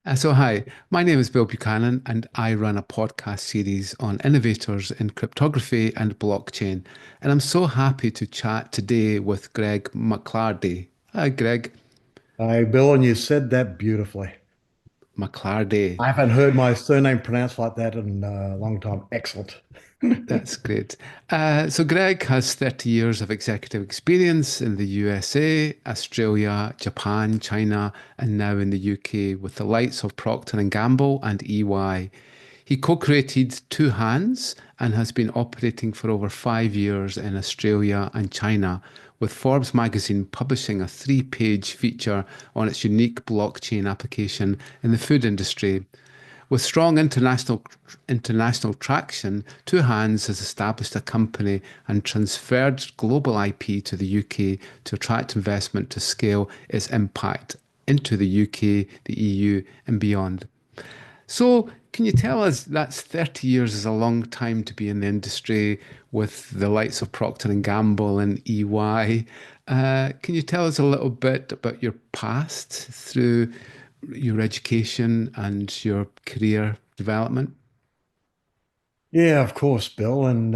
Hi, my name is Bill Buchanan, and I run a podcast series on innovators in cryptography and blockchain. And I'm so happy to chat today with Greg McLardie. Hi, Greg Hi, Bill, and you said that beautifully. McLardie. I haven't heard my surname pronounced like that in a long time. Excellent. That's great. Greg has 30 years of executive experience in the USA, Australia, Japan, China, and now in the UK with the likes of Procter and Gamble and EY. He co-created Two Hands and has been operating for over 5 years in Australia and China, with Forbes Magazine publishing a three-page feature on its unique blockchain application in the food industry. With strong international traction, Two Hands has established a company and transferred global IP to the UK to attract investment to scale its impact into the UK, the EU, and beyond. So, can you tell us that's 30 years is a long time to be in the industry with the likes of Procter and Gamble and EY. Can you tell us a little bit about your past through your education and your career development? Yeah, of course, Bill. And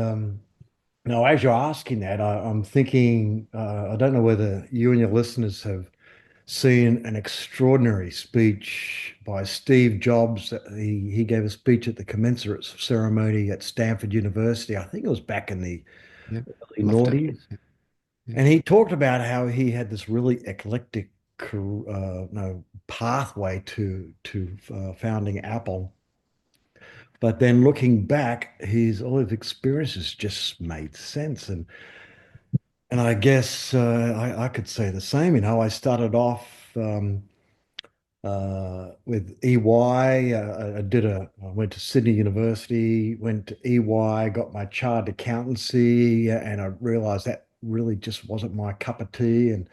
now, as you're asking that, I'm thinking, I don't know whether you and your listeners have seen an extraordinary speech by Steve Jobs. He gave a speech at the commencement ceremony at Stanford University. I think it was back in the Yeah, early loved it. noughties. Yeah. And he talked about how he had this really eclectic no, pathway to founding Apple. But then looking back, his all his experiences just made sense. And I guess I could say the same. I started off with EY. I went to Sydney University, went to EY, got my chartered accountancy, and I realized that really just wasn't my cup of tea. And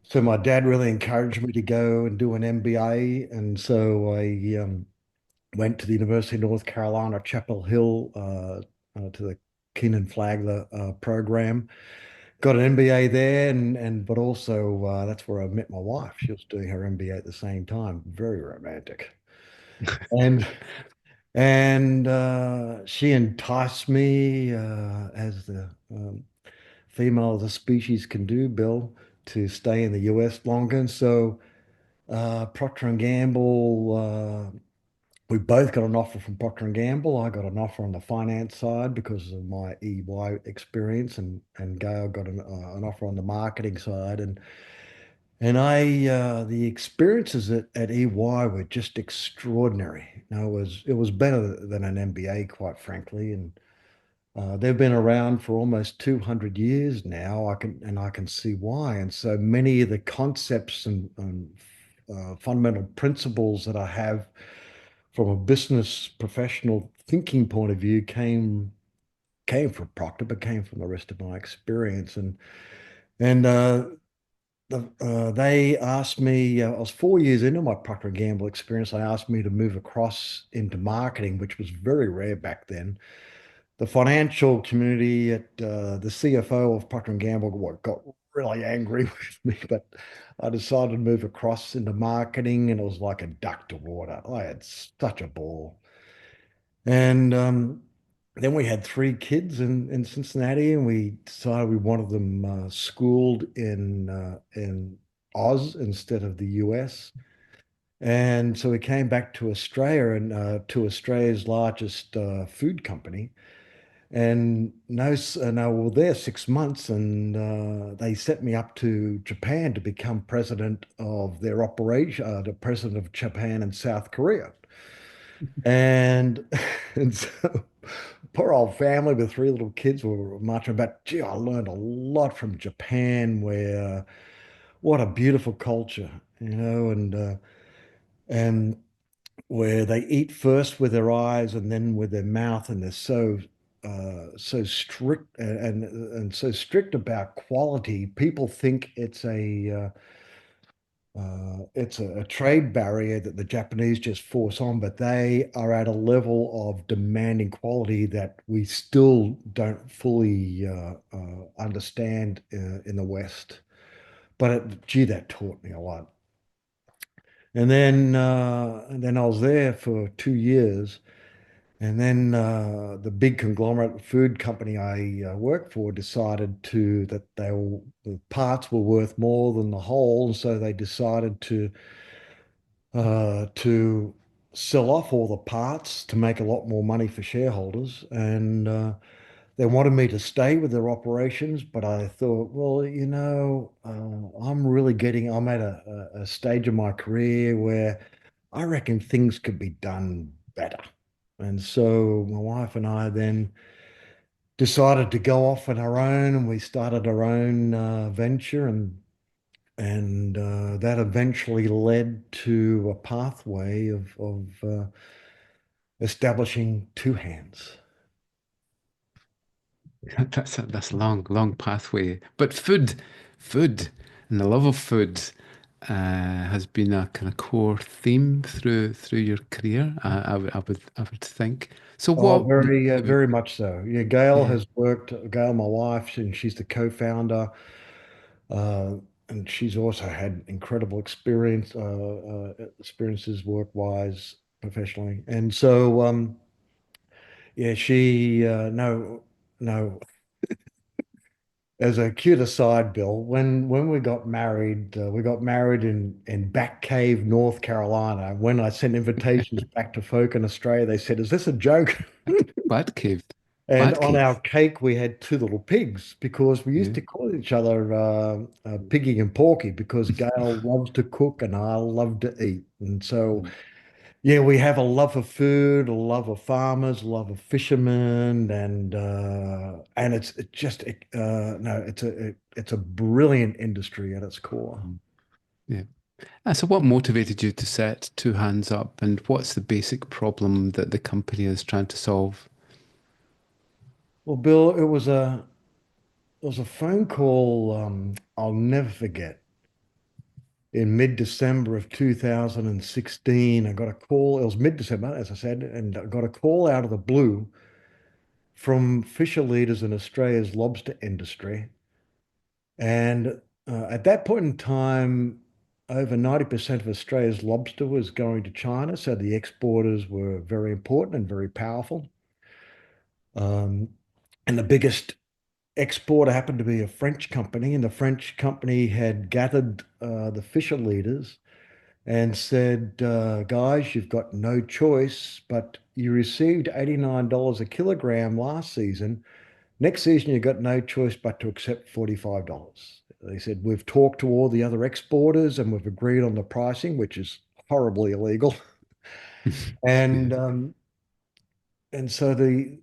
so my dad really encouraged me to go and do an MBA. And so I went to the University of North Carolina, Chapel Hill, to the Keenan Flagler program. Got an MBA there, and but also that's where I met my wife. She was doing her MBA at the same time. Very romantic, and she enticed me as the female of the species can do, Bill, to stay in the US longer. And so Procter and Gamble. We both got an offer from Procter and Gamble. I got an offer on the finance side because of my EY experience, and Gail got an offer on the marketing side. And the experiences at EY were just extraordinary. It was better than an MBA, quite frankly. And they've been around for almost 200 years now. I can see why. And so many of the concepts and fundamental principles that I have from a business professional thinking point of view came from Procter, but came from the rest of my experience. And they asked me. I was 4 years into my Procter and Gamble experience. They asked me to move across into marketing, which was very rare back then. The financial community at the CFO of Procter and Gamble got really angry with me, but I decided to move across into marketing, and it was like a duck to water. I had such a ball. And then we had three kids in Cincinnati, and we decided we wanted them schooled in Oz instead of the US. And so we came back to Australia and to Australia's largest food company. And no, we were there 6 months, and they set me up to Japan to become president of their operation, the president of Japan and South Korea. And and so poor old family with three little kids were marching about. Gee, I learned a lot from Japan, where what a beautiful culture, and where they eat first with their eyes and then with their mouth, and they're so strict and so strict about quality. People think it's a trade barrier that the Japanese just force on, but they are at a level of demanding quality that we still don't fully understand in the West. But gee, that taught me a lot. And then I was there for 2 years. And then the big conglomerate food company I worked for decided that the parts were worth more than the whole, and so they decided to sell off all the parts to make a lot more money for shareholders. And they wanted me to stay with their operations, but I thought, well, I'm at a stage of my career where I reckon things could be done better. And so my wife and I then decided to go off on our own, and we started our own venture, and that eventually led to a pathway of establishing Two Hands. That's a long, long pathway. But food, and the love of food has been a kind of core theme through your career. I would think. So Oh, what maybe very much so. Yeah, yeah. Gail, my wife, and she's the co-founder. Uh, and she's also had incredible experiences work-wise, professionally. And so, yeah, no, as a cute aside, Bill, when we got married in Back Cave, North Carolina. When I sent invitations back to folk in Australia, they said, "Is this a joke?" Bad cave, And bad on our cave. cake, we had two little pigs because we used Yeah. to call each other Piggy and Porky because Gail loves to cook and I love to eat. And so, yeah, we have a love of food, a love of farmers, a love of fishermen, and it's just no, it's a brilliant industry at its core. Yeah. So what motivated you to set Two Hands Up, and what's the basic problem that the company is trying to solve? Well, Bill, it was a phone call I'll never forget. In mid-December of 2016, I got a call. It was mid-December, as I said, and I got a call out of the blue from fisher leaders in Australia's lobster industry. And at that point in time, over 90% of Australia's lobster was going to China. So the exporters were very important and very powerful. Um, and the biggest exporter happened to be a French company. And the French company had gathered the fisher leaders and said, guys, you've got no choice, but you received $89 a kilogram last season. Next season, you've got no choice but to accept $45. They said, we've talked to all the other exporters and we've agreed on the pricing, which is horribly illegal. And Yeah. um, and so the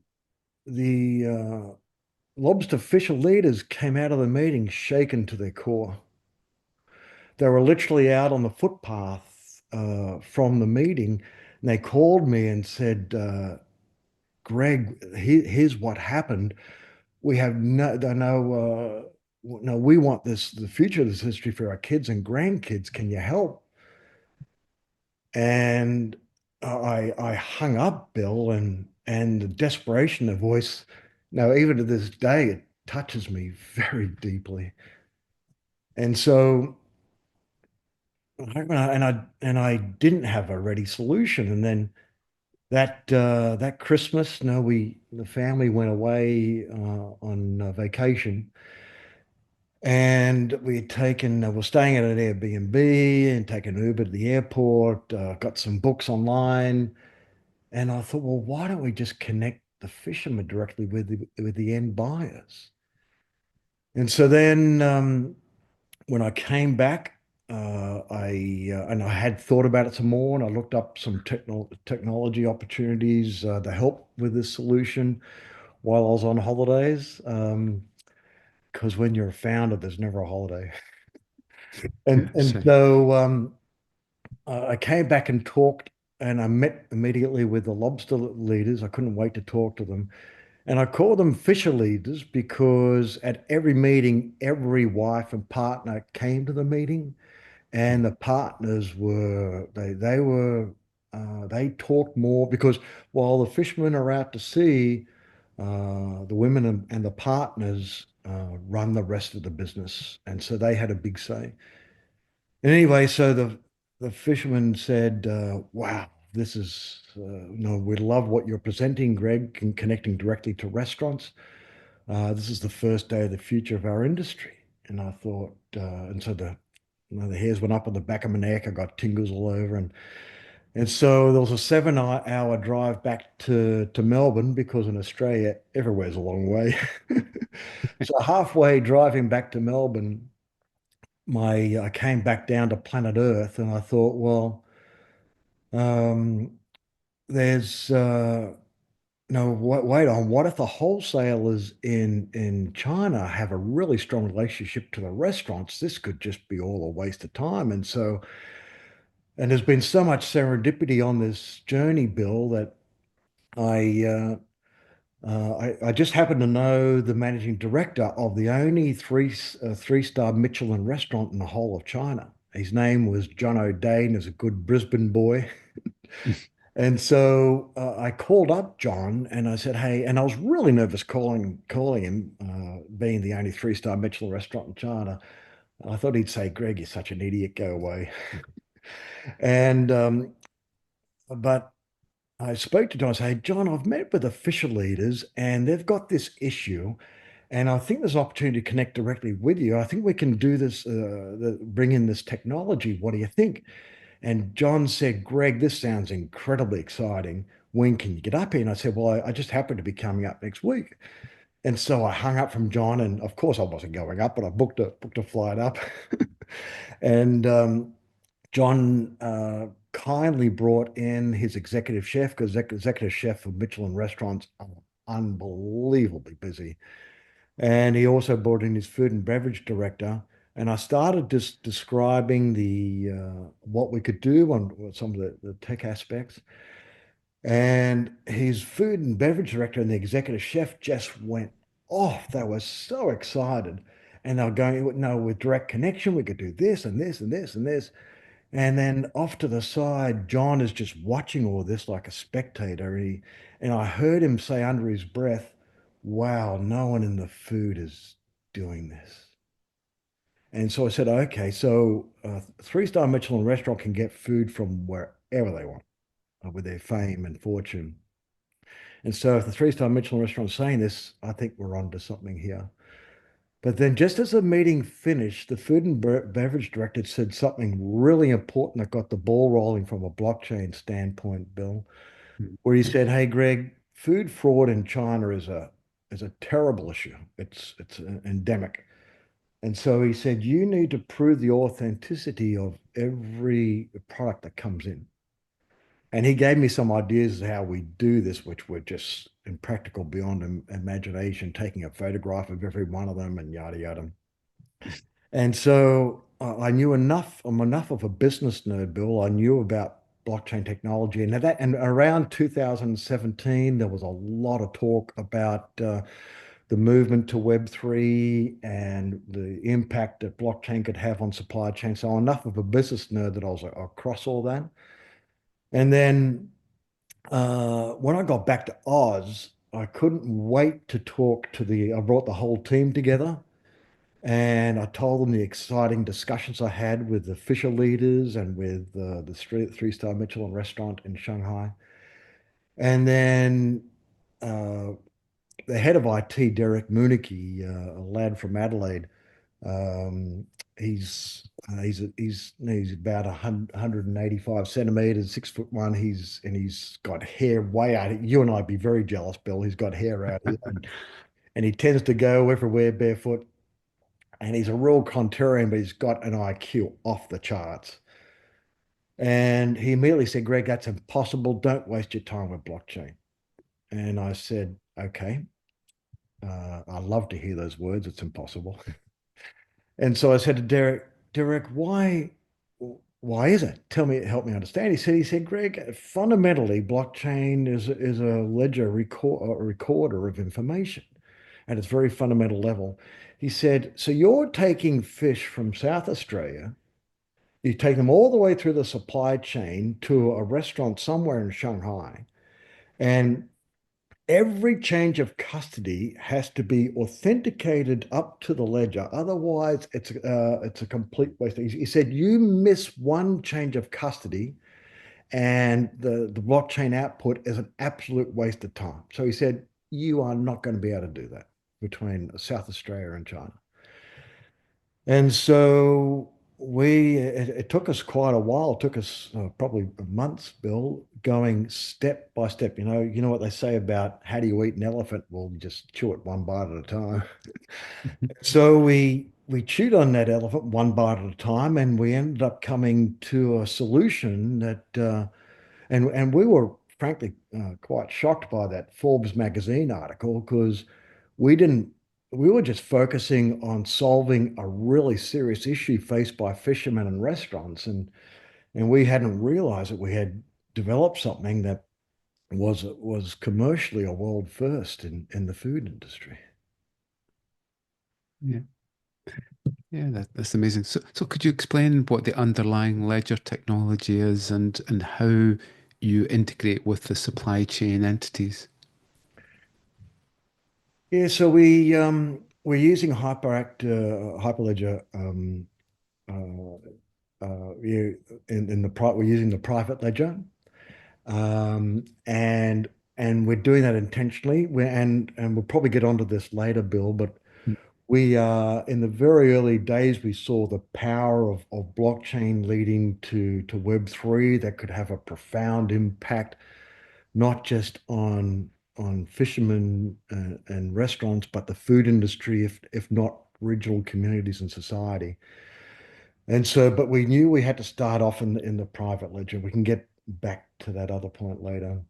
lobster fisher leaders came out of the meeting shaken to their core. They were literally out on the footpath from the meeting, and they called me and said, "Greg, here's what happened. We have no, we want the future of this history for our kids and grandkids. Can you help?" And I hung up, Bill, and the desperation of voice. Now, even to this day, it touches me very deeply. And so and I didn't have a ready solution. And then that Christmas, no, the family went away on vacation, and we're staying at an Airbnb and taking Uber to the airport. Got some books online, and I thought, well, why don't we just connect the fishermen directly with the end buyers? And so then when I came back, I had thought about it some more, and I looked up some technology opportunities to help with this solution while I was on holidays. Because when you're a founder, there's never a holiday. And So, so I came back and talked, and I met immediately with the lobster leaders. I couldn't wait to talk to them. And I call them fisher leaders because at every meeting, every wife and partner came to the meeting, and the partners they talked more because while the fishermen are out to sea, the women and the partners run the rest of the business, and so they had a big say. And anyway, so the fisherman said, wow, this is, we love what you're presenting, Greg, and connecting directly to restaurants. This is the first day of the future of our industry. And I thought, and so the hairs went up on the back of my neck. I got tingles all over. And so there was a 7 hour drive back to Melbourne because in Australia, everywhere's a long way. So halfway driving back to Melbourne, I came back down to planet Earth and I thought, well, um, there's no, wait on. What if the wholesalers in China have a really strong relationship to the restaurants? This could just be all a waste of time. And there's been so much serendipity on this journey, Bill, that I I just happen to know the managing director of the only three-star Michelin restaurant in the whole of China. His name was John O'Dane, is a good Brisbane boy. And so I called up John and I said, "Hey," and I was really nervous calling him, being the only three-star Michelin restaurant in China. I thought he'd say, "Greg, you're such an idiot, go away." And but I spoke to John. I said, "Hey, John, I've met with official leaders and they've got this issue, and I think there's an opportunity to connect directly with you. I think we can do this, bring in this technology. What do you think?" And John said, "Greg, this sounds incredibly exciting. When can you get up here?" And I said, "Well, I just happen to be coming up next week." And so I hung up from John, and of course I wasn't going up, but I booked a flight up. And John kindly brought in his executive chef because executive chef of Michelin restaurants are unbelievably busy. And he also brought in his food and beverage director. And I started just describing the what we could do on some of the tech aspects. And his food and beverage director and the executive chef just went off. They were so excited. And they were going, no, with direct connection, we could do this and this and this and this. And then off to the side, John is just watching all this like a spectator. And I heard him say under his breath, "Wow, no one in the food is doing this." And so I said, "Okay, so a three-star Michelin restaurant can get food from wherever they want with their fame and fortune. And so if the three-star Michelin restaurant is saying this, I think we're onto something here." But then just as the meeting finished, the food and beverage director said something really important that got the ball rolling from a blockchain standpoint, Bill, where he said, "Hey, Greg, food fraud in China is a terrible issue. It's endemic." And so he said, "You need to prove the authenticity of every product that comes in." And he gave me some ideas of how we do this, which were just impractical beyond imagination, taking a photograph of every one of them and yada yada. And so I knew enough. I'm enough of a business nerd, Bill. I knew about blockchain technology, and around 2017, there was a lot of talk about the movement to Web3 and the impact that blockchain could have on supply chain. So I'm enough of a business nerd that I was across all that. And then when I got back to Oz, I couldn't wait to talk to I brought the whole team together and I told them the exciting discussions I had with the official leaders and with the three-star Michelin restaurant in Shanghai. And then uh, the head of IT, Derek Moonike, a lad from Adelaide, um, he's about 185 centimeters, 6'1". He's got hair way out. You and I'd be very jealous, Bill. He's got hair out here, and he tends to go everywhere barefoot. And he's a real contrarian, but he's got an IQ off the charts. And he immediately said, "Greg, that's impossible. Don't waste your time with blockchain." And I said, "Okay, I love to hear those words. It's impossible." And so I said to Derek, why is it? Tell me, help me understand. He said, "Greg, fundamentally, blockchain is a ledger a recorder of information at its very fundamental level." He said, "So you're taking fish from South Australia, you take them all the way through the supply chain to a restaurant somewhere in Shanghai, and every change of custody has to be authenticated up to the ledger. Otherwise, it's a complete waste. He said, you miss one change of custody, and the blockchain output is an absolute waste of time. So he said, you are not going to be able to do that between South Australia and China. And so it took us quite a while. It took us probably months, Bill, going step by step. You know what they say about how do you eat an elephant? Well, you just chew it one bite at a time. So we chewed on that elephant one bite at a time, and we ended up coming to a solution that and we were frankly quite shocked by that Forbes Magazine article because we didn't, we were just focusing on solving a really serious issue faced by fishermen and restaurants. And we hadn't realized that we had developed something that was commercially a world first in the food industry. Yeah, yeah, that's amazing. So could you explain what the underlying ledger technology is and how you integrate with the supply chain entities? Yeah, so we're using Hyperledger yeah, in the we're using the private ledger. And we're doing that intentionally. And we'll probably get onto this later, Bill, but we in the very early days we saw the power of blockchain leading to Web3 that could have a profound impact, not just on fishermen and restaurants, but the food industry, if not regional communities and society. And so, but we knew we had to start off in the private ledger. We can get back to that other point later.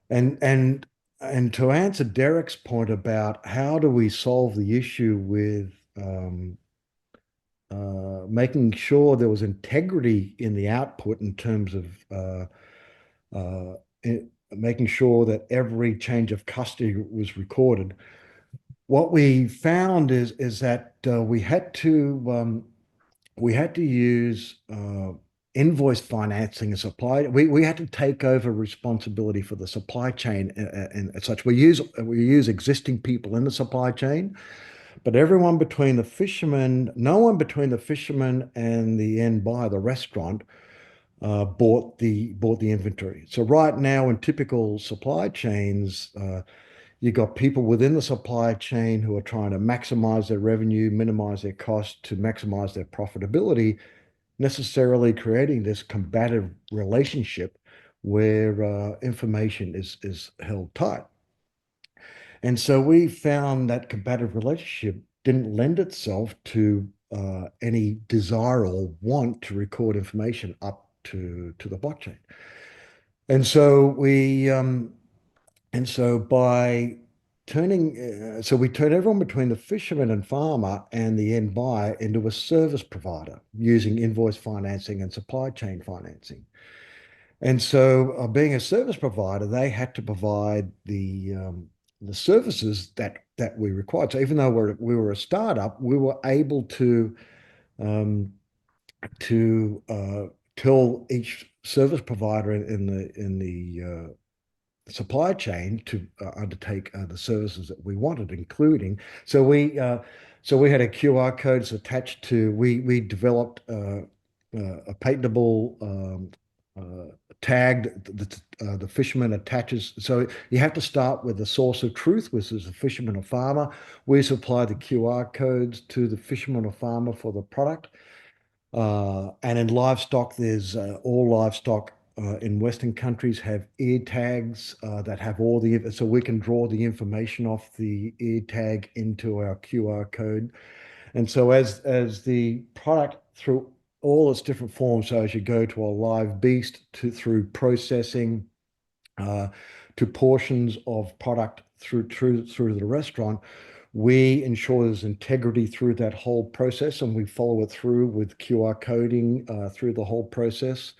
And and and to answer Derek's point about how do we solve the issue with making sure there was integrity in the output in terms of uh, making sure that every change of custody was recorded. What we found is that we had to use invoice financing and supply. We had to take over responsibility for the supply chain and such. We use existing people in the supply chain, but everyone between the fishermen, no one between the fisherman and the end buyer, the restaurant, bought the inventory. So right now in typical supply chains, you've got people within the supply chain who are trying to maximize their revenue, minimize their cost to maximize their profitability, necessarily creating this combative relationship where information is held tight. And so we found that combative relationship didn't lend itself to any desire or want to record information up to the blockchain. And so by we turn everyone between the fisherman and farmer and the end buyer into a service provider using invoice financing and supply chain financing. And so, being a service provider, they had to provide the services that we required. So even though we were a startup, we were able um, to tell each service provider in the supply chain to undertake the services that we wanted, including so we had a QR codes attached to we developed a patentable tag that the fisherman attaches. So you have to start with the source of truth, which is the fisherman or farmer. We supply the QR codes to the fisherman or farmer for the product. And in livestock, there's all livestock in Western countries have ear tags that have all so we can draw the information off the ear tag into our QR code. And so as the product through all its different forms, so as you go to a live beast through processing uh, to portions of product through the restaurant, we ensure there's integrity through that whole process, and we follow it through with QR coding through the whole process.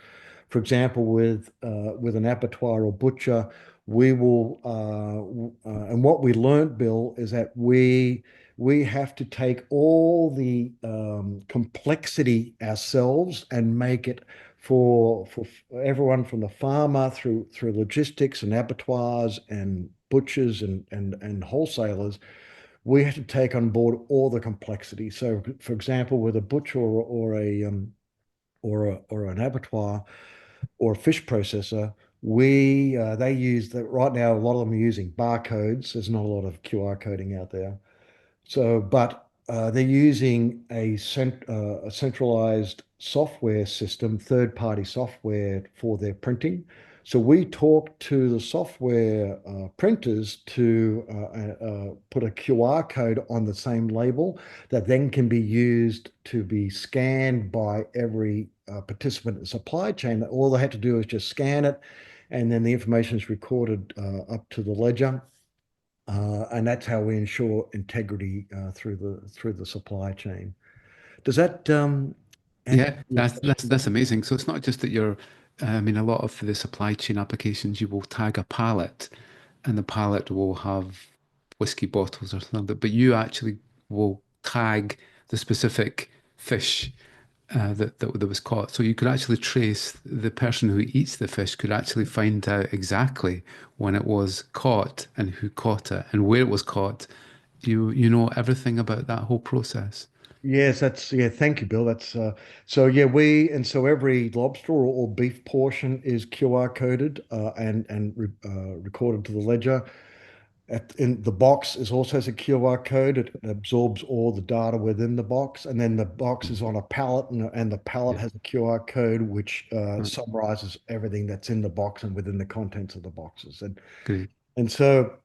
For example, with an abattoir or butcher, we will and what we learned, Bill, is that we have to take all the complexity ourselves and make it for everyone from the farmer through logistics and abattoirs and butchers and wholesalers. We had to take on board all the complexity. So, for example, with a butcher or an abattoir or a fish processor, we they use that right now. A lot of them are using barcodes. There's not a lot of QR coding out there. So, but they're using a centralized software system, third-party software for their printing. So we talk to the software printers to put a QR code on the same label that then can be used to be scanned by every participant in the supply chain. All they have to do is just scan it, and then the information is recorded up to the ledger. And that's how we ensure integrity through the supply chain. Does that answer Yeah, your that's question? amazing. So it's not just that you're, I mean, a lot of the supply chain applications, you will tag a pallet, and the pallet will have whiskey bottles or something, but you actually will tag the specific fish that was caught. So you could actually trace the person who eats the fish could actually find out exactly when it was caught and who caught it and where it was caught. You know everything about that whole process. Yes, that's yeah. Thank you, Bill. That's so yeah. We and so every lobster or beef portion is QR coded and recorded to the ledger. In the box is also has a QR code. It absorbs all the data within the box, and then the box is on a pallet, and the pallet Yeah, has a QR code which right, summarizes everything that's in the box and within the contents of the boxes. great. And so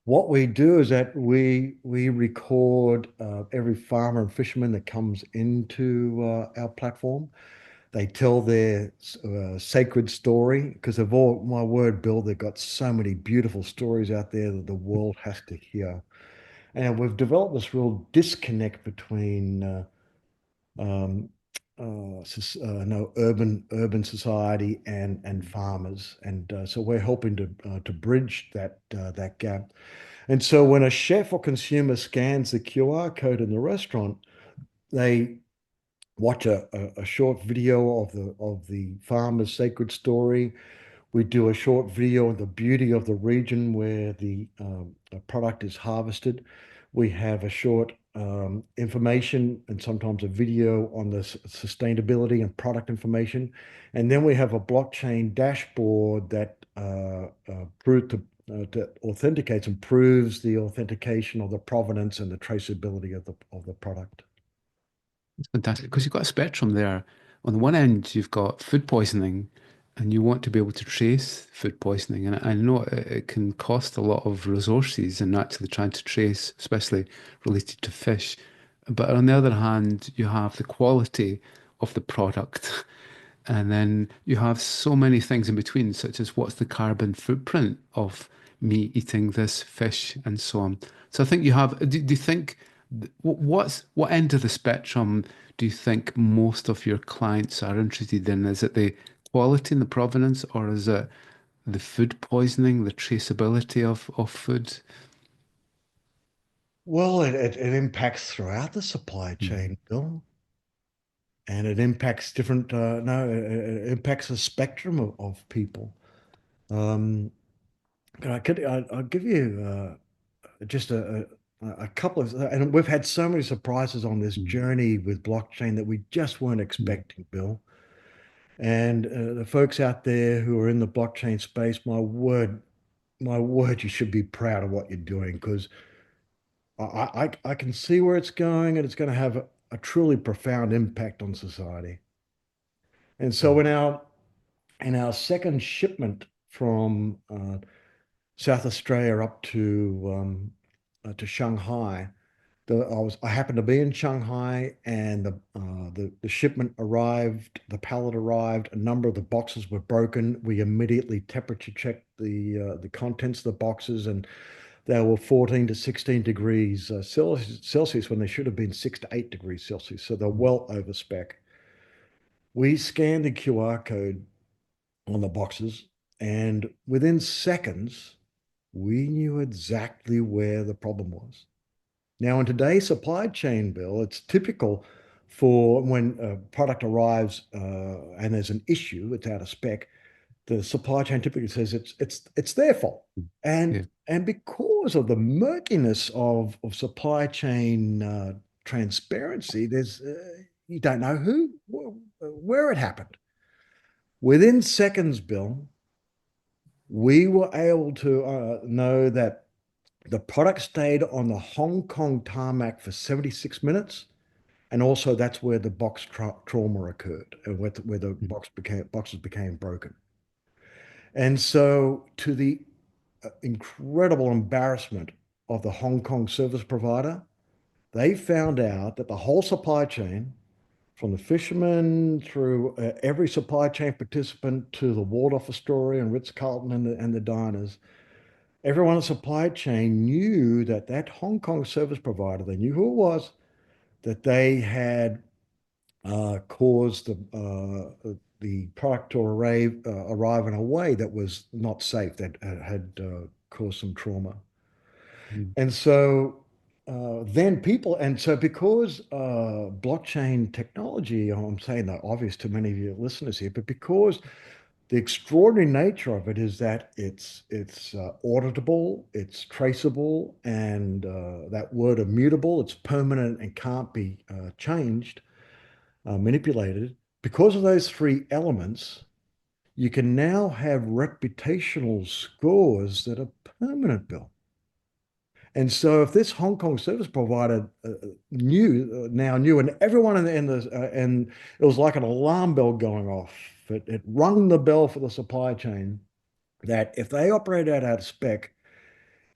what we do is that we record every farmer and fisherman that comes into our platform. They tell their sacred story because of all my word, Bill. They've got so many beautiful stories out there that the world has to hear. And we've developed this real disconnect between um, no urban society and farmers, and so we're helping to bridge that gap. And so when a chef or consumer scans the QR code in the restaurant, they watch a short video of the farmer's sacred story. We do a short video of the beauty of the region where the product is harvested. We have a short information and sometimes a video on the sustainability and product information. And then we have a blockchain dashboard that authenticates and proves the authentication of the provenance and the traceability of the product. It's fantastic because you've got a spectrum there. On the one end, you've got food poisoning, and you want to be able to trace food poisoning. And I know it can cost a lot of resources in actually trying to trace, especially related to fish. But on the other hand, you have the quality of the product. And then you have so many things in between, such as what's the carbon footprint of me eating this fish and so on. So I think you have, do you think, what end of the spectrum do you think most of your clients are interested in? Is it the quality and the provenance, or is it the food poisoning, the traceability of food? Well, it impacts throughout the supply Mm. chain, Bill. And it impacts different no it impacts a spectrum of people. um I'll give you just a couple of, and we've had so many surprises on this Mm. journey with blockchain that we just weren't Mm. expecting, Bill. And the folks out there who are in the blockchain space, my word, you should be proud of what you're doing because I can see where it's going, and it's going to have a truly profound impact on society. And so Mm. in our second shipment from South Australia up to Shanghai, I happened to be in Shanghai, and the shipment arrived, the pallet arrived, a number of the boxes were broken. We immediately temperature checked the contents of the boxes, and they were 14 to 16 degrees Celsius when they should have been 6 to 8 degrees Celsius. So they're well over spec. We scanned the QR code on the boxes, and within seconds, we knew exactly where the problem was. Now, in today's supply chain, Bill, it's typical for when a product arrives and there's an issue, it's out of spec, the supply chain typically says it's their fault. Yeah. And because of the murkiness of supply chain transparency, there's you don't know where it happened. Within seconds, Bill, we were able to know that the product stayed on the Hong Kong tarmac for 76 minutes. And also that's where the trauma occurred and where the Mm. boxes became broken. And so to the incredible embarrassment of the Hong Kong service provider, they found out that the whole supply chain, from the fishermen through every supply chain participant to the Waldorf Astoria and Ritz-Carlton and the diners, everyone in the supply chain knew that that Hong Kong service provider, they knew who it was, that they had caused the product to arrive in a way that was not safe, that had caused some trauma. Mm. And so then people, and so because blockchain technology, I'm saying that obvious to many of your listeners here, but because the extraordinary nature of it is that it's auditable, it's traceable, and that word immutable, it's permanent and can't be changed, manipulated. Because of those three elements, you can now have reputational scores that are permanent, Bill. And so, if this Hong Kong service provider now knew, and everyone and it was like an alarm bell going off. It rung the bell for the supply chain that if they operated out of spec,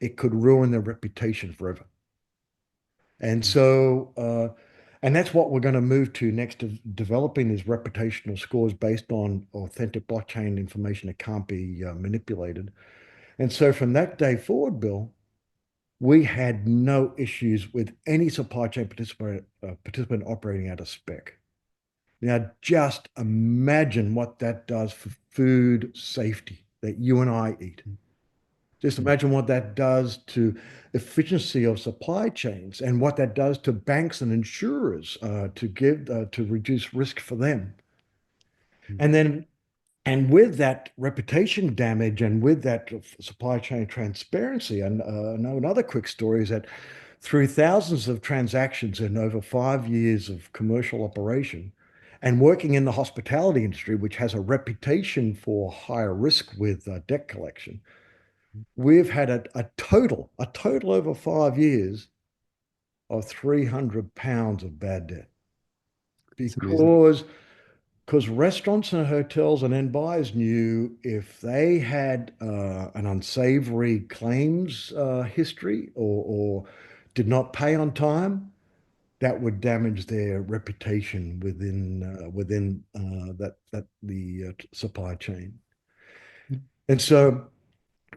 it could ruin their reputation forever. And Mm. so, and that's what we're going to move to next, of developing these reputational scores based on authentic blockchain information that can't be manipulated. And so, from that day forward, Bill, we had no issues with any supply chain participant operating out of spec. Now, just imagine what that does for food safety that you and I eat. Just Mm. imagine what that does to efficiency of supply chains and what that does to banks and insurers to reduce risk for them. Mm. And then and with that reputation damage and with that supply chain transparency, and I know another quick story is that through thousands of transactions in over 5 years of commercial operation and working in the hospitality industry, which has a reputation for higher risk with debt collection, we've had a total over 5 years of £300 of bad debt It's amazing. because restaurants and hotels and end buyers knew if they had an unsavory claims history or did not pay on time, that would damage their reputation within that the supply chain. Mm. And so,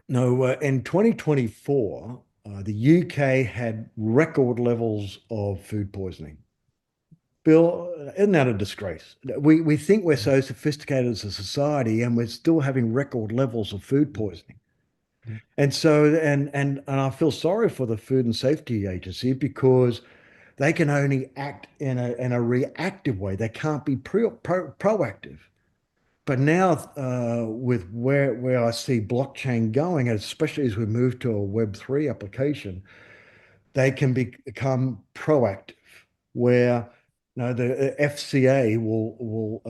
no, in 2024, the UK had record levels of food poisoning. Bill, isn't that a disgrace? We think we're so sophisticated as a society, and we're still having record levels of food Mm. poisoning. Yeah. And so, and I feel sorry for the Food and Safety Agency because they can only act in a reactive way. They can't be proactive. But now, with where I see blockchain going, especially as we move to a Web3 application, they can become proactive, where the FCA will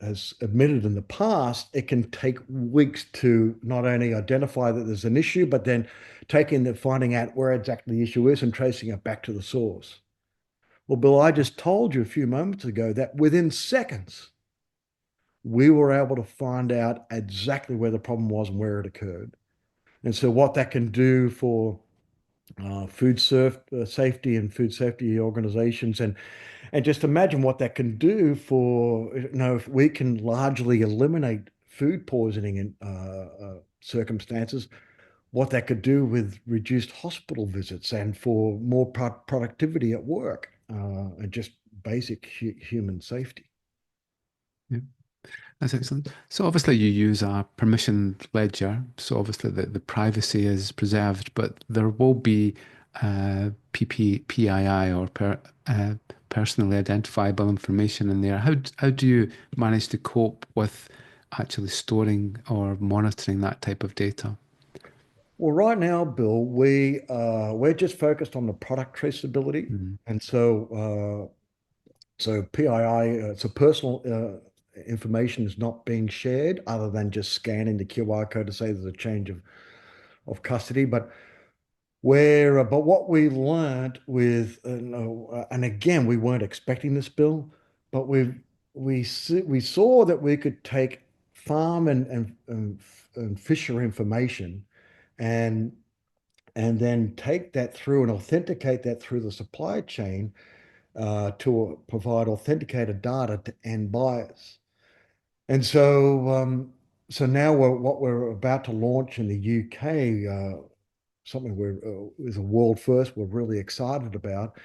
has admitted in the past it can take weeks to not only identify that there's an issue, but then finding out where exactly the issue is and tracing it back to the source. Well, Bill, I just told you a few moments ago that within seconds we were able to find out exactly where the problem was and where it occurred. And so, what that can do for safety and food safety organizations, and just imagine what that can do for, if we can largely eliminate food poisoning in circumstances, what that could do with reduced hospital visits and for more productivity at work, and just basic human safety. Yeah. That's excellent. So obviously you use a permissioned ledger. So obviously the privacy is preserved, but there will be PII or personally identifiable information in there. How do you manage to cope with actually storing or monitoring that type of data? Well, right now, Bill, we're just focused on the product traceability, Mm. and so PII, so personal information is not being shared other than just scanning the QR code to say there's a change of custody. But what we learned with, no, and again, we weren't expecting this, Bill, but we saw that we could take farm and fisher information and then take that through and authenticate that through the supply chain to provide authenticated data to end buyers. And so now what we're about to launch in the UK, something is a world first we're really excited about,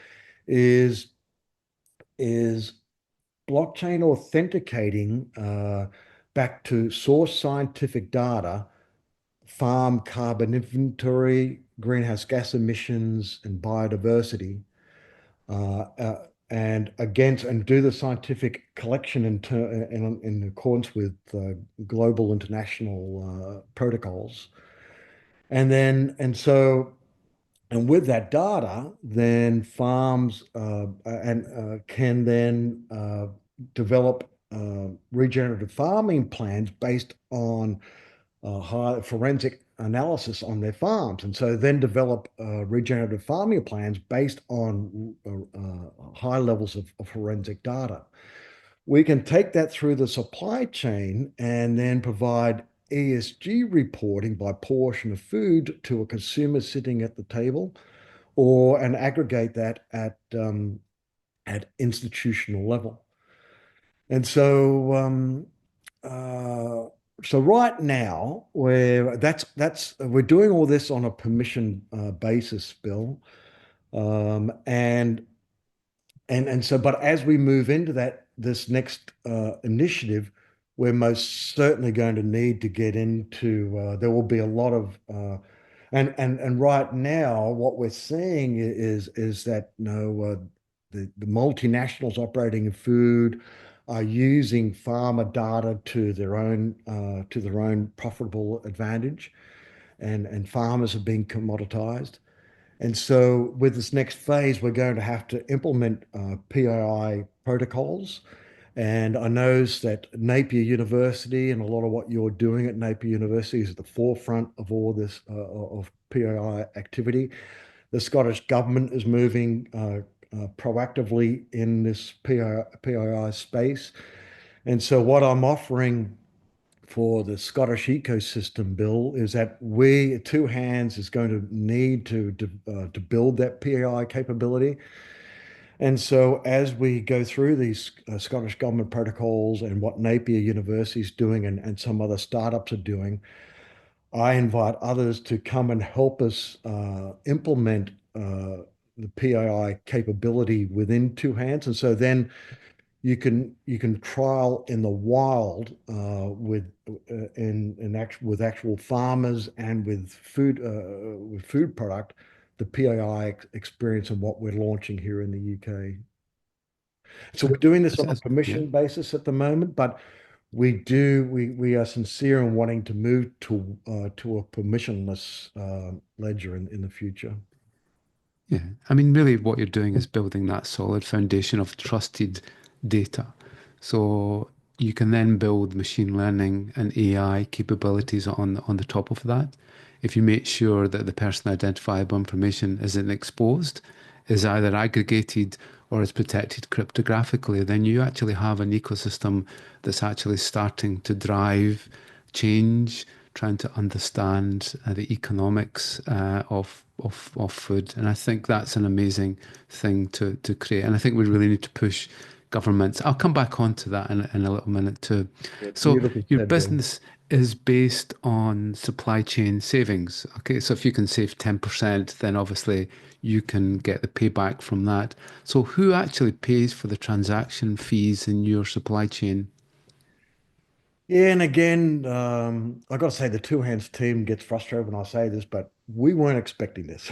is is blockchain authenticating back to source scientific data, farm carbon inventory, greenhouse gas emissions, and biodiversity, and do the scientific collection in accordance with global international protocols. And then, and so, and with that data, then farms can then develop regenerative farming plans based on high forensic analysis on their farms, and so then develop regenerative farming plans based on high levels of forensic data. We can take that through the supply chain and then provide ESG reporting by portion of food to a consumer sitting at the table, or and aggregate that at institutional level. And uh, so right now we're doing all this on a permission basis, Bill, and but as we move into this next initiative, we're most certainly going to need to get into. There will be a lot of, and right now, what we're seeing is that the multinationals operating in food are using farmer data to their own profitable advantage, and farmers are being commoditized. And so with this next phase, we're going to have to implement PII protocols. And I know that Napier University and a lot of what you're doing at Napier University is at the forefront of all this of PII activity. The Scottish government is moving proactively in this PII space. And so what I'm offering for the Scottish ecosystem, Bill, is that Two Hands is going to need to build that PAI capability. And so as we go through these Scottish government protocols and what Napier University is doing and some other startups are doing, I invite others to come and help us implement the PAI capability within Two Hands. And so then you can trial in the wild with actual farmers and with food product the PAI experience and what we're launching here in the UK. So we're doing this on a Yeah. permission basis at the moment, but we are sincere in wanting to move to a permissionless ledger in the future. Yeah, I mean, really, what you're doing is building that solid foundation of trusted data. So you can then build machine learning and AI capabilities on the top of that. If you make sure that the personally identifiable information isn't exposed, is either aggregated or is protected cryptographically, then you actually have an ecosystem that's actually starting to drive change, trying to understand the economics of food. And I think that's an amazing thing to create. And I think we really need to push governments. I'll come back onto that in a little minute too. Yeah, So beautifully your said, Bill. business is based on supply chain savings. Okay, so if you can save 10%, then obviously you can get the payback from that. So who actually pays for the transaction fees in your supply chain? Yeah, and again, I got to say the Two Hands team gets frustrated when I say this, but we weren't expecting this.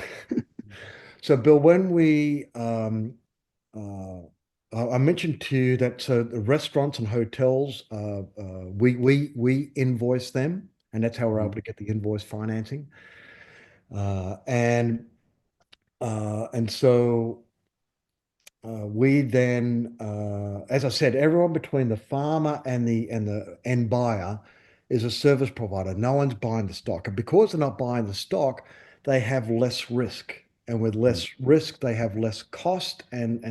So, Bill, when we I mentioned to you that so the restaurants and hotels, we invoice them, and that's how we're able Mm, to get the invoice financing. Uh, and and so we then, as I said, everyone between the farmer and the end buyer is a service provider. No one's buying the stock, and because they're not buying the stock, they have less risk, and with mm, less risk, they have less cost, and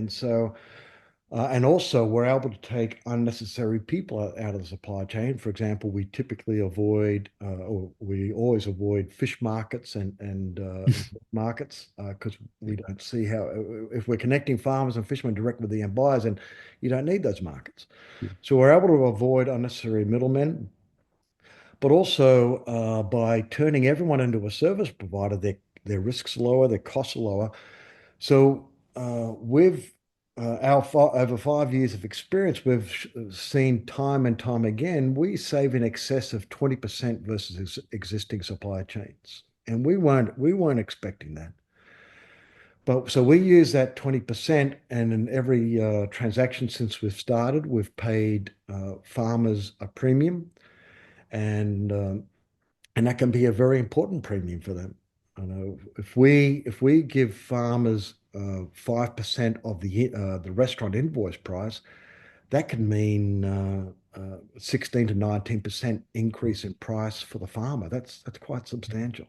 also, we're able to take unnecessary people out of the supply chain. For example, we typically avoid, or we always avoid fish markets and markets because we don't see how, if we're connecting farmers and fishermen directly with the end buyers, and you don't need those markets. yeah, So we're able to avoid unnecessary middlemen, but also by turning everyone into a service provider, their risks are lower, their costs are lower. So with over 5 years of experience, we've seen time and time again, we save in excess of 20% versus existing supply chains. And we weren't expecting that. But so we use that 20%, and in every transaction since we've started, we've paid farmers a premium, and um, and that can be a very important premium for them. I know if we give farmers 5% of the restaurant invoice price, that can mean 16 to 19% increase in price for the farmer. That's quite substantial.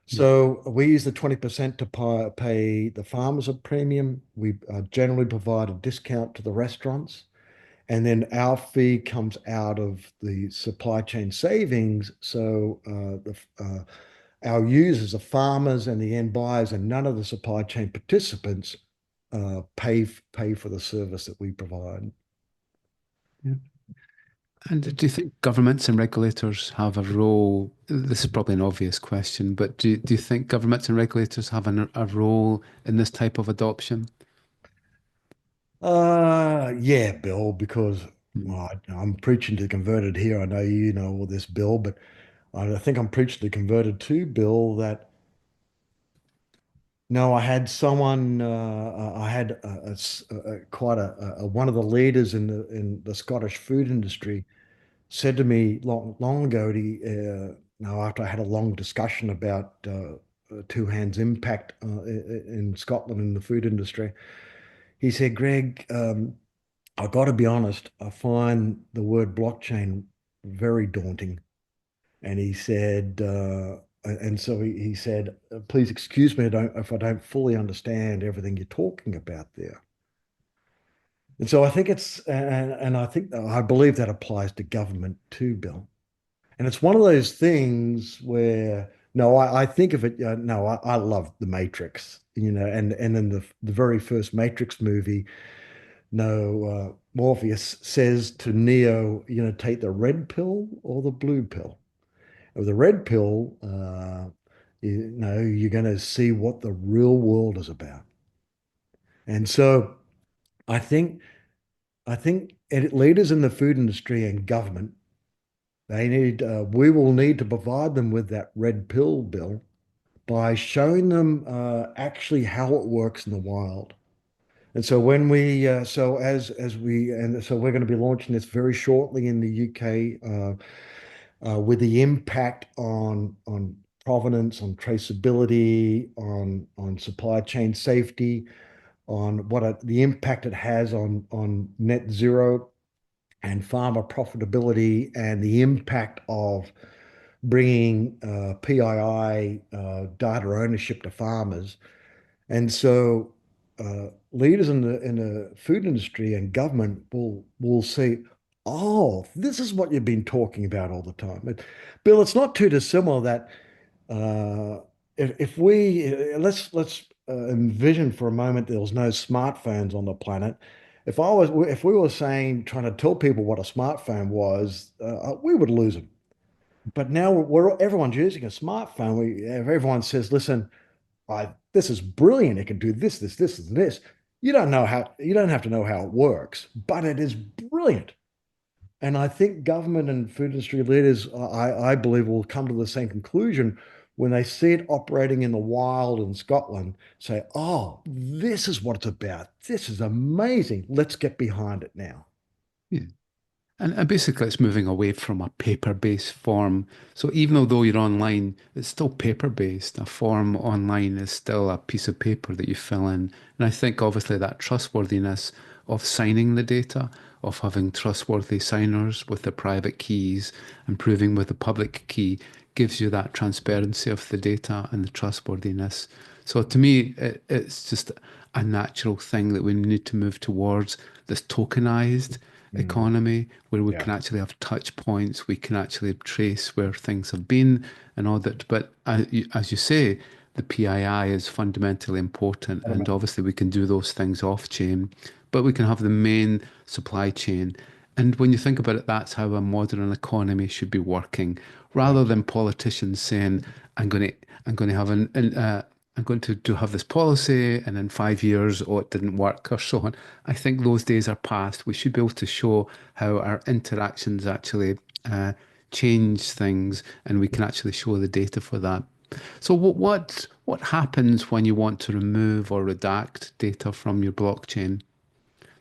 yeah, So we use the 20% to pay the farmers a premium. We generally provide a discount to the restaurants. And then our fee comes out of the supply chain savings. So our users, the farmers and the end buyers, and none of the supply chain participants pay for the service that we provide. yeah. And do you think governments and regulators have a role? This is probably an obvious question, but do you think governments and regulators have a role in this type of adoption? Yeah, Bill, because Mm, well, I'm preaching to the converted here. I know you know all this, Bill, but I think I'm preaching to the converted too, Bill, that no, I had someone, I had quite one of the leaders in the Scottish food industry said to me long ago, after I had a long discussion about Two Hands' impact in Scotland in the food industry, he said, Greg, I've got to be honest, I find the word blockchain very daunting. And he said, and so he said, please excuse me if I don't fully understand everything you're talking about there. And so I think and I think, I believe that applies to government too, Bill. And it's one of those things where, no, I think of it, no, I love The Matrix, and in the very first Matrix movie, no, Morpheus says to Neo, take the red pill or the blue pill. With the red pill, you're going to see what the real world is about. And so I think leaders in the food industry and government, we will need to provide them with that red pill, Bill, by showing them actually how it works in the wild. And so we're going to be launching this very shortly in the UK with the impact on provenance, on traceability, on supply chain safety, on the impact it has on net zero and farmer profitability, and the impact of bringing PII data ownership to farmers. And so leaders in the food industry and government will say, "Oh, this is what you've been talking about all the time." Bill, it's not too dissimilar that uh, if we let's envision for a moment there was no smartphones on the planet. If we were saying trying to tell people what a smartphone was, we would lose them. But now everyone's using a smartphone. If everyone says, "Listen, this is brilliant. It can do this, this, this, and this." You don't have to know how it works, but it is brilliant. And I think government and food industry leaders, I believe, will come to the same conclusion when they see it operating in the wild in Scotland, say, oh, this is what it's about. This is amazing. Let's get behind it now. Yeah. And basically, it's moving away from a paper-based form. So even though you're online, it's still paper-based. A form online is still a piece of paper that you fill in. And I think obviously that trustworthiness of signing the data, of having trustworthy signers with the private keys and proving with the public key gives you that transparency of the data and the trustworthiness. So to me, it's just a natural thing that we need to move towards this tokenized Mm, economy where we yeah. can actually have touch points, we can actually trace where things have been and all that. But as you say, the PII is fundamentally important, and obviously we can do those things off chain, but we can have the main supply chain. And when you think about it, that's how a modern economy should be working, rather than politicians saying, "I'm going to, I'm going to have I'm going to have this policy, and in 5 years, oh, it didn't work, or so on." I think those days are past. We should be able to show how our interactions actually change things, and we can actually show the data for that. So, what happens when you want to remove or redact data from your blockchain?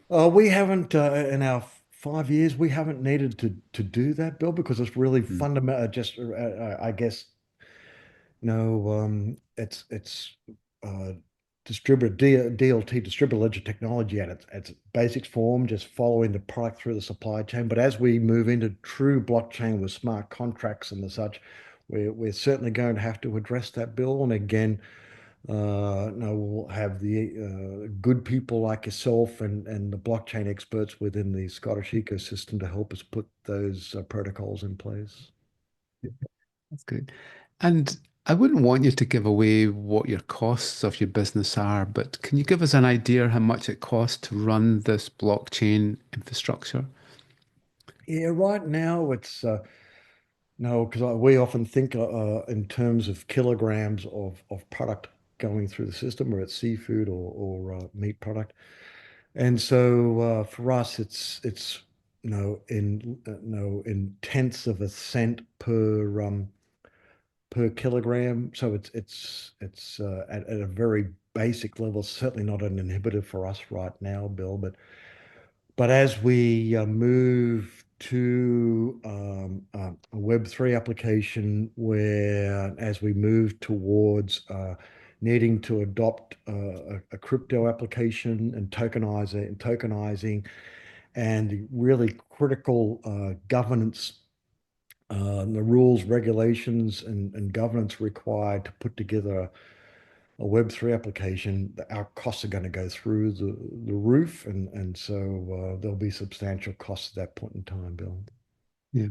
We haven't, in our 5 years, we haven't needed to do that, Bill, because it's really Mm. fundamental. Just, I guess, it's uh, DLT, distributed ledger technology at its basic form, just following the product through the supply chain. But as we move into true blockchain with smart contracts and the such, we're certainly going to have to address that, Bill. And again, no, we'll have the good people like yourself and the blockchain experts within the Scottish ecosystem to help us put those protocols in place. That's good. And I wouldn't want you to give away what your costs of your business are, but can you give us an idea how much it costs to run this blockchain infrastructure? Yeah, right now it's no, because we often think in terms of kilograms of product going through the system, whether it's seafood or meat product. And so for us, it's in tenths of a cent per kilogram. So it's at a very basic level, certainly not an inhibitor for us right now, Bill. But as we move to a Web3 application, where as we move towards needing to adopt a crypto application and tokenizing and really critical governance, the rules, regulations, and governance required to put together a Web3 application, our costs are going to go through the roof. And so there'll be substantial costs at that point in time, Bill. Yeah.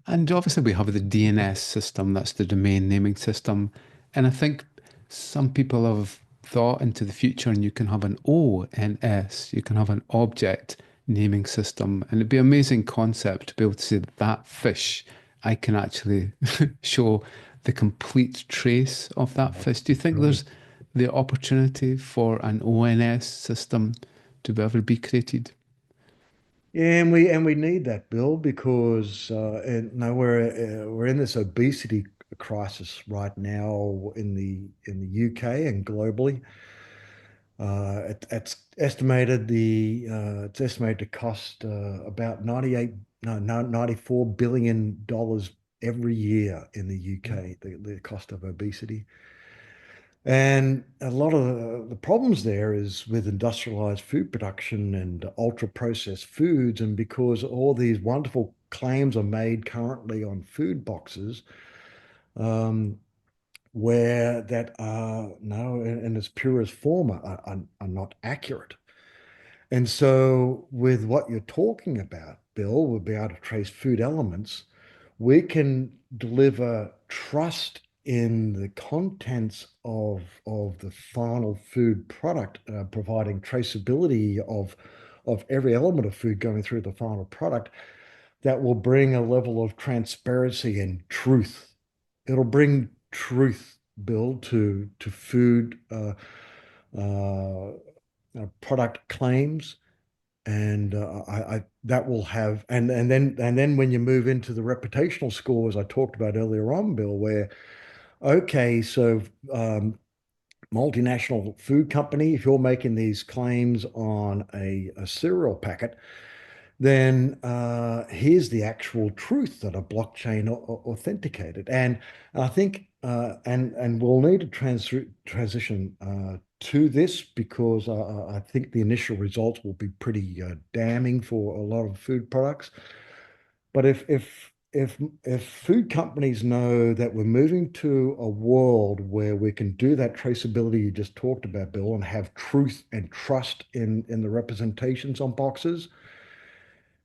And obviously, we have the DNS system, that's the domain naming system. And I think some people have thought into the future, and you can have an ONS, you can have an object naming system. And it'd be an amazing concept to be able to say that fish, I can actually show the complete trace of that That's fish. Do you think right. there's the opportunity for an ONS system to ever be created? Yeah, and we need that, Bill, because and no, we're in this obesity crisis right now in the UK and globally. It's estimated to cost about 98 no, no 94 billion dollars every year in the UK, the cost of obesity. And a lot of the problems there is with industrialized food production and ultra processed foods. And because all these wonderful claims are made currently on food boxes, um, where that are no, in its purest form are not accurate. And so, with what you're talking about, Bill, we'll be able to trace food elements. We can deliver trust in the contents of the final food product, providing traceability of every element of food going through the final product that will bring a level of transparency and truth. It'll bring truth, Bill, to food product claims, and I that will have and then when you move into the reputational scores I talked about earlier on, Bill, where Okay, so multinational food company, if you're making these claims on a cereal packet, then here's the actual truth that a blockchain authenticated. And I think, and we'll need to transition to this because I think the initial results will be pretty damning for a lot of food products. But if food companies know that we're moving to a world where we can do that traceability you just talked about, Bill, and have truth and trust in the representations on boxes,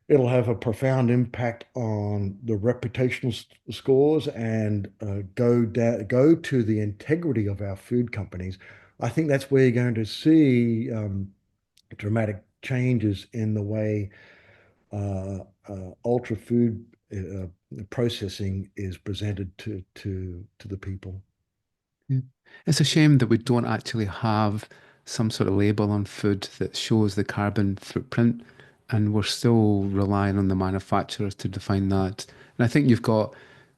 it'll have a profound impact on the reputational scores and go to the integrity of our food companies. I think that's where you're going to see dramatic changes in the way ultra food processing is presented to the people. Yeah. It's a shame that we don't actually have some sort of label on food that shows the carbon footprint, and we're still relying on the manufacturers to define that. And I think you've got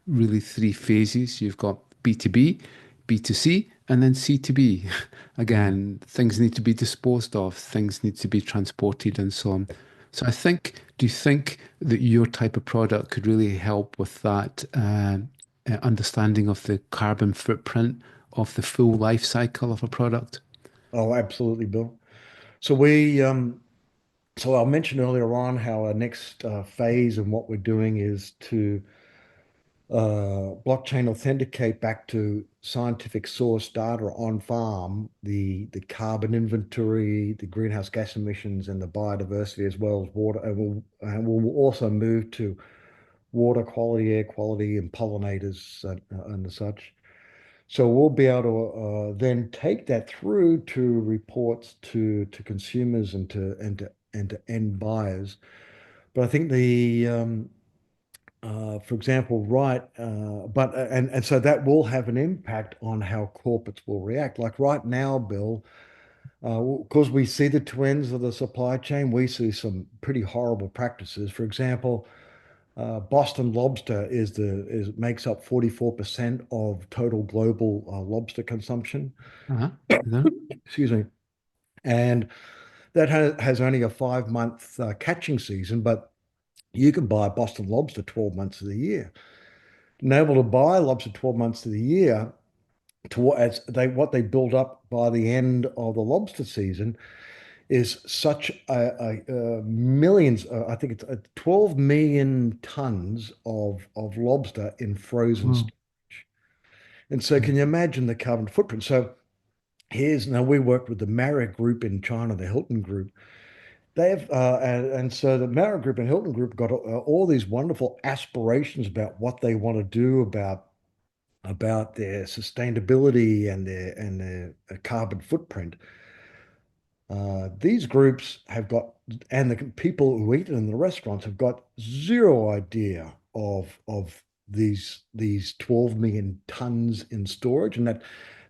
really three phases. You've got B2B, B2C, and then C2B. Mm. Again, things need to be disposed of, things need to be transported, and so on. So I think, do you think that your type of product could really help with that understanding of the carbon footprint of the full life cycle of a product? Oh, absolutely, Bill. So so I mentioned earlier on how our next phase and what we're doing is to blockchain authenticate back to scientific source data on farm, the carbon inventory, the greenhouse gas emissions, and the biodiversity as well as water. And we'll also move to water quality, air quality, and pollinators and such. So we'll be able to then take that through to reports to consumers and to end buyers. But I think for example, right, but and so that will have an impact on how corporates will react. Like right now, Bill, because we see the twins of the supply chain, we see some pretty horrible practices. For example, Boston lobster is makes up 44% of total global lobster consumption. Uh-huh. No? Excuse me. And that has only a 5 month catching season, but you can buy Boston lobster 12 months of the year. And able to buy lobster 12 months of the year to as they what they build up by the end of the lobster season is such millions. I think it's 12 million tons of lobster in frozen Wow. storage. And so, Yeah. can you imagine the carbon footprint? So, here's now we worked with the Marriott Group in China, the Hilton Group. They've and so the Marriott Group and Hilton Group got all these wonderful aspirations about what they want to do about their sustainability and their carbon footprint. These groups have got, and the people who eat in the restaurants have got zero idea of these 12 million tons in storage, and that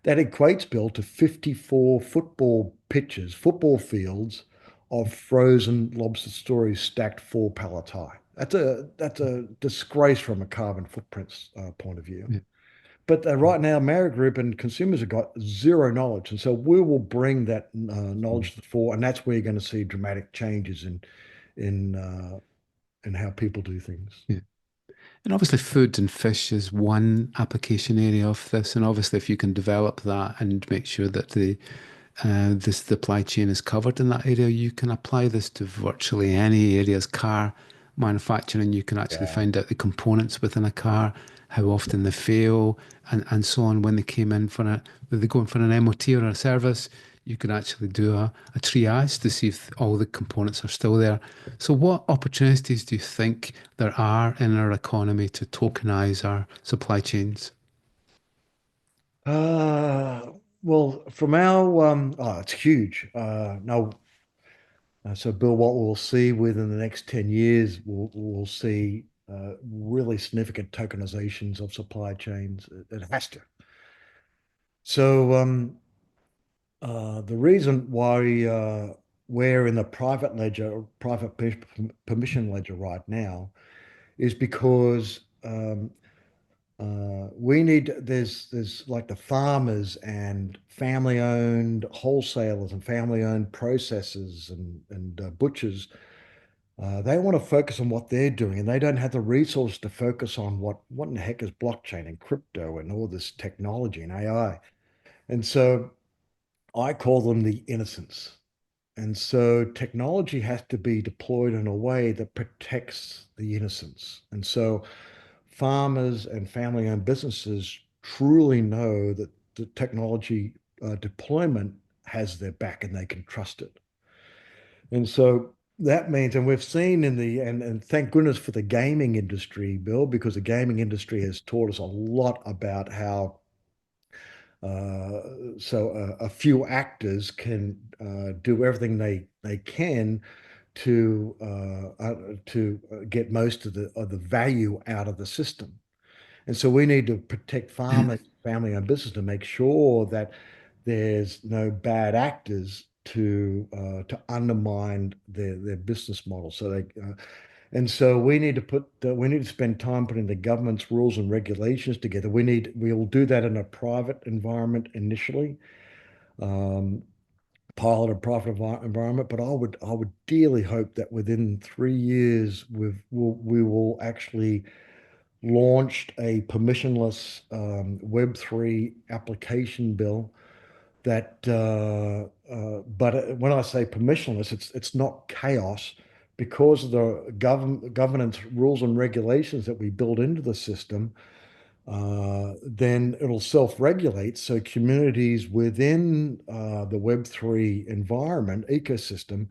equates, Bill, to 54 football pitches, football fields of frozen lobster stories stacked four pallets high. That's a disgrace from a carbon footprint point of view. Yeah. But right now, Marriott Group and consumers have got zero knowledge. And so we will bring that Mm. knowledge to the fore. And that's where you're going to see dramatic changes in, uh, in how people do things. Yeah. And obviously, food and fish is one application area of this. And obviously, if you can develop that and make sure that the supply chain is covered in that area, you can apply this to virtually any areas, car manufacturing. You can actually Yeah. find out the components within a car, how often they fail, and so on. When they came in for they go in for an MOT or a service, you can actually do a triage to see if all the components are still there. So, what opportunities do you think there are in our economy to tokenize our supply chains? Uh, well, from our, it's huge. No, so Bill, what we'll see within the next 10 years, we'll see really significant tokenizations of supply chains. It has to. So, the reason why we're in the private ledger, permission ledger right now is because We need there's like the farmers and family owned wholesalers and family owned processors and butchers. They want to focus on what they're doing, and they don't have the resources to focus on what in the heck is blockchain and crypto and all this technology and AI. And so I call them the innocents. And so technology has to be deployed in a way that protects the innocents. And so farmers and family-owned businesses truly know that the technology deployment has their back and they can trust it. And so that means, and we've seen and thank goodness for the gaming industry, Bill, because the gaming industry has taught us a lot about how a few actors can do everything they can to get most of the value out of the system. And so we need to protect farmers, family-owned business to make sure that there's no bad actors to undermine their business model. And so we need to spend time putting the government's rules and regulations together. We will do that in a private environment initially, um, pilot a private environment. But I would dearly hope that within 3 years we will actually launched a permissionless Web3 application bill but when I say permissionless, it's not chaos because of the governance rules and regulations that we build into the system. Then it'll self-regulate, so communities within the Web3 environment ecosystem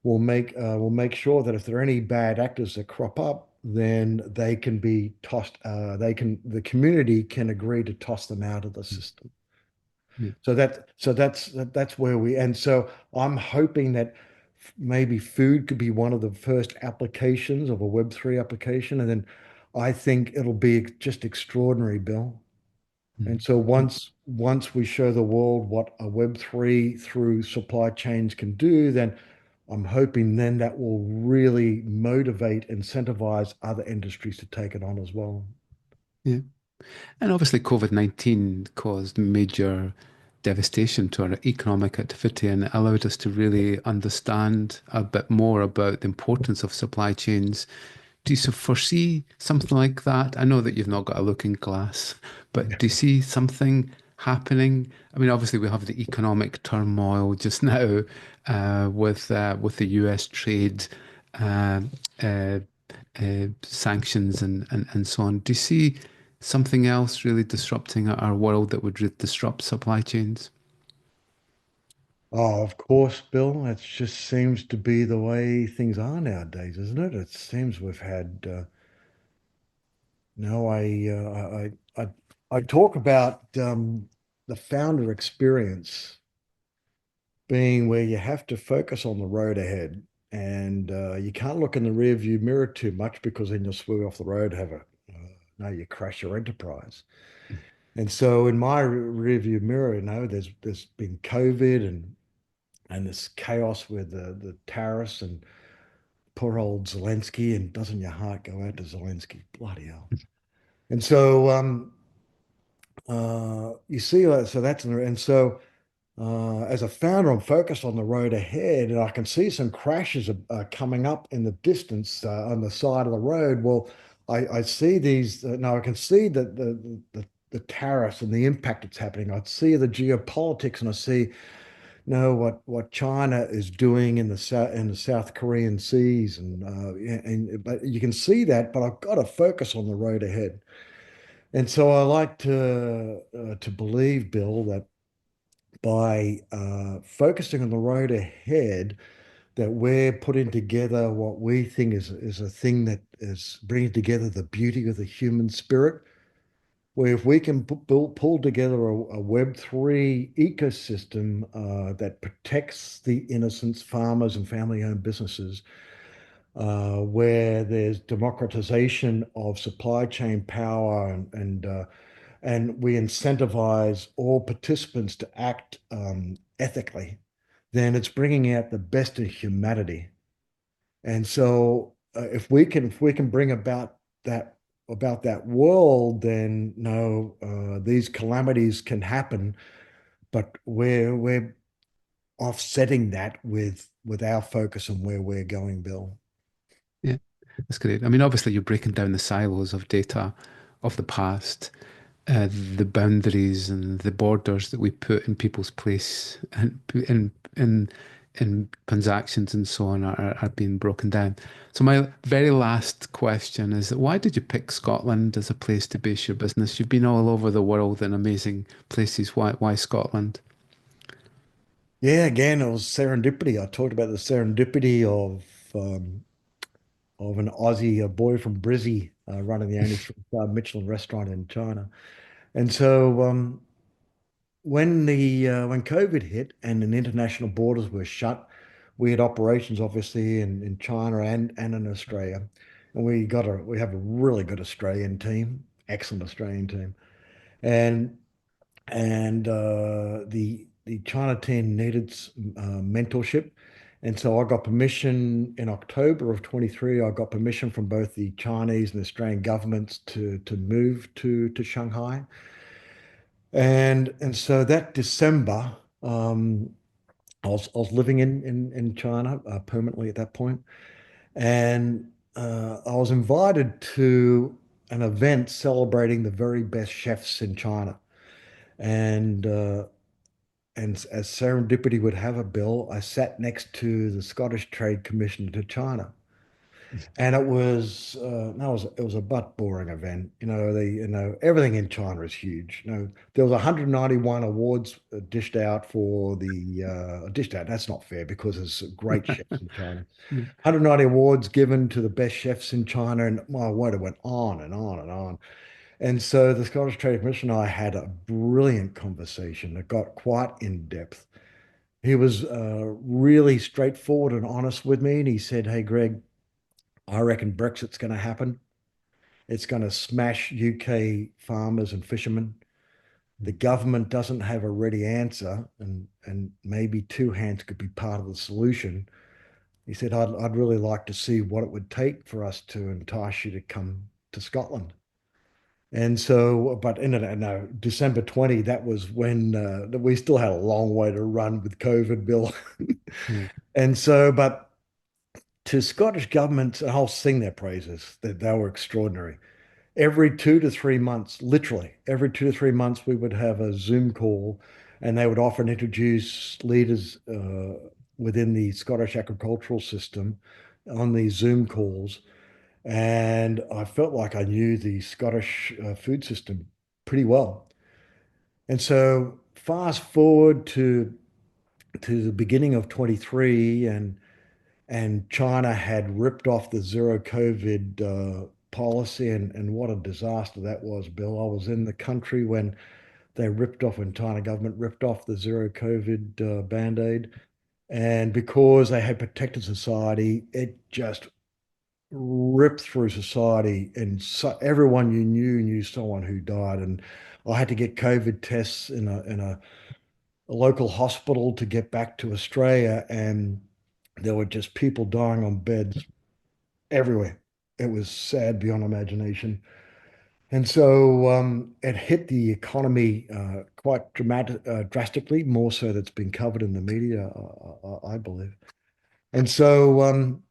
will make sure that if there are any bad actors that crop up, then they can be tossed. The community can agree to toss them out of the system. Yeah. That's where we. And so I'm hoping that maybe food could be one of the first applications of a Web3 application, and then I think it'll be just extraordinary, Bill. And so Yeah. once we show the world what a Web3 through supply chains can do, then I'm hoping then that will really motivate, incentivize other industries to take it on as well. Yeah. And obviously, COVID-19 caused major devastation to our economic activity and it allowed us to really understand a bit more about the importance of supply chains. Do you foresee something like that? I know that you've not got a looking glass, but do you see something happening? I mean, obviously, we have the economic turmoil just now with the US trade uh, uh, sanctions and so on. Do you see something else really disrupting our world that would disrupt supply chains? Oh, of course, Bill. It just seems to be the way things are nowadays, isn't it? It seems we've had no, I talk about the founder experience being where you have to focus on the road ahead and you can't look in the rear view mirror too much because then you'll swerve off the road, no, you crash your enterprise. And so in my rear view mirror, there's been COVID and this chaos with the tariffs and poor old Zelensky, and doesn't your heart go out to Zelensky? Bloody hell. And so you see, so that's and so as a founder, I'm focused on the road ahead, and I can see some crashes coming up in the distance on the side of the road. Well, I see these. Now I can see the tariffs and the impact it's happening. I see the geopolitics, and I see what China is doing in the South Korean seas, and but you can see that. But I've got to focus on the road ahead. And so I like to believe, Bill, that by focusing on the road ahead, that we're putting together what we think is a thing that is bringing together the beauty of the human spirit. Where if we can pull together a Web3 ecosystem that protects the innocents, farmers, and family-owned businesses, where there's democratization of supply chain power and we incentivize all participants to act ethically, then it's bringing out the best of humanity. And so, if we can bring about that about that world, then no, these calamities can happen, but we're offsetting that with our focus on where we're going, Bill. Yeah, that's great. I mean, obviously, you're breaking down the silos of data of the past, the boundaries and the borders that we put in people's place and in transactions and so on are being broken down. So my very last question is that why did you pick Scotland as a place to base your business? You've been all over the world in amazing places. Why Scotland? Yeah, again, it was serendipity. I talked about the serendipity of an Aussie, a boy from Brizzy, running the only three-star Michelin restaurant in China. And so when COVID hit and the international borders were shut, we had operations obviously in China and in Australia. And we have a really good Australian team, excellent Australian team. And the China team needed mentorship. And so I got permission in October of 23. I got permission from both the Chinese and Australian governments to move to Shanghai. And so that December, I was living in China permanently at that point, and I was invited to an event celebrating the very best chefs in China. And as serendipity would have it, Bill, I sat next to the Scottish Trade Commissioner to China. And it was no, it was a butt boring event. Everything in China is huge. There was 191 awards dished out for the dished out. That's not fair because there's great chefs in China. 190 awards given to the best chefs in China, and my word, it went on and on and on. And so the Scottish Trade Commissioner and I had a brilliant conversation that got quite in depth. He was really straightforward and honest with me, and he said, "Hey, Greg, I reckon Brexit's going to happen. It's going to smash UK farmers and fishermen. The government doesn't have a ready answer, and maybe two hands could be part of the solution." He said, I'd really like to see what it would take for us to entice you to come to Scotland. And so, but in no, December 20, that was when we still had a long way to run with COVID, Bill. Yeah. And so, but to Scottish governments, I'll sing their praises, that they were extraordinary. Every 2 to 3 months, literally every 2 to 3 months, we would have a Zoom call, and they would often introduce leaders within the Scottish agricultural system on these Zoom calls. And I felt like I knew the Scottish food system pretty well. And so fast forward to the beginning of 23, and China had ripped off the zero COVID policy, and what a disaster that was, Bill. I was in the country when China government ripped off the zero COVID band-aid. And because they had protected society, it just ripped through society. And so everyone you knew someone who died. And I had to get COVID tests in a local hospital to get back to Australia. And there were just people dying on beds everywhere. It was sad beyond imagination. And so it hit the economy quite drastically, more so that's been covered in the media, I believe. And so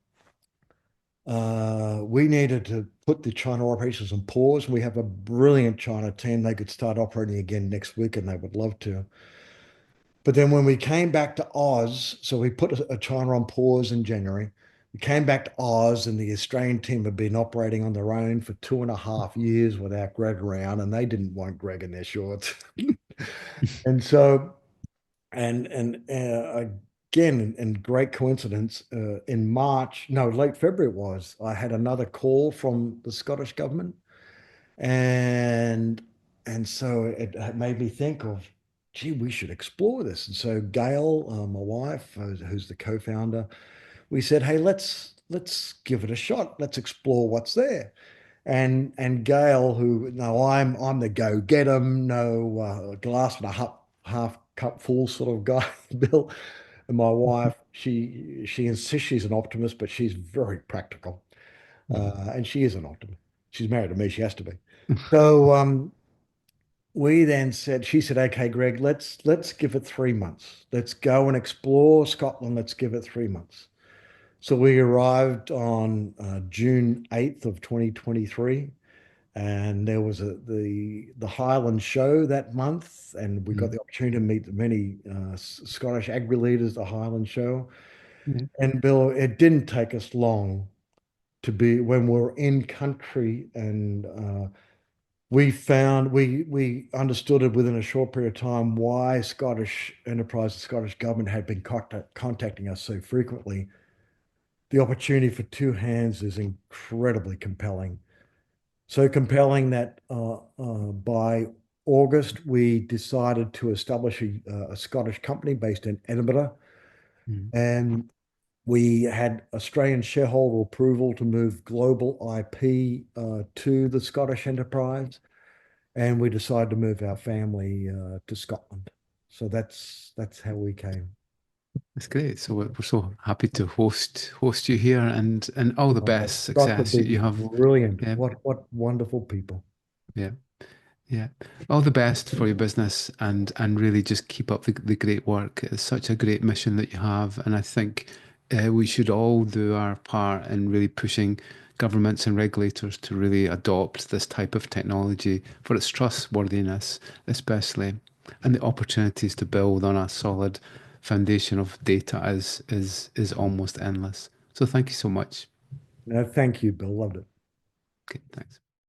we needed to put the China operations on pause. We have a brilliant China team. They could start operating again next week, and they would love to. But then when we came back to Oz, so we put a China on pause in January. We came back to Oz, and the Australian team had been operating on their own for 2.5 years without Greg around, and they didn't want Greg in their shorts. And so, and again, and great coincidence, in March, no, late February it was, I had another call from the Scottish government, and and so it made me think of, gee, we should explore this. And so Gail, my wife, who's the co-founder, we said, hey, let's give it a shot. Let's explore what's there. And Gail, who no, I'm the go get 'em, no glass and a half cup full sort of guy, Bill. And my wife, she insists she's an optimist, but she's very practical, and she is an optimist. She's married to me. She has to be. So we then said, she said, okay, Greg, let's give it 3 months. Let's go and explore Scotland. Let's give it 3 months. So we arrived on June 8th of 2023, and there was the Highland show that month, and we got Mm. the opportunity to meet many Scottish agri leaders at the Highland show. Yeah. And Bill, it didn't take us long to be when we were in country, and we understood it within a short period of time why Scottish enterprise, the Scottish government had been contacting us so frequently. The opportunity for two hands is incredibly compelling. So compelling that by August, we decided to establish a Scottish company based in Edinburgh. Mm. And we had Australian shareholder approval to move global IP to the Scottish enterprise. And we decided to move our family to Scotland. So that's how we came. That's great. So we're so happy to host you here, and all the Oh, best Scott would success be you have. brilliant. Yeah, What wonderful people. yeah. Yeah, all the best for your business, and really just keep up the great work. It's such a great mission that you have, and I think we should all do our part in really pushing governments and regulators to really adopt this type of technology for its trustworthiness, especially, and the opportunities to build on a solid foundation of data is almost endless. So thank you so much. No, thank you, Bill. Loved it. Okay, thanks.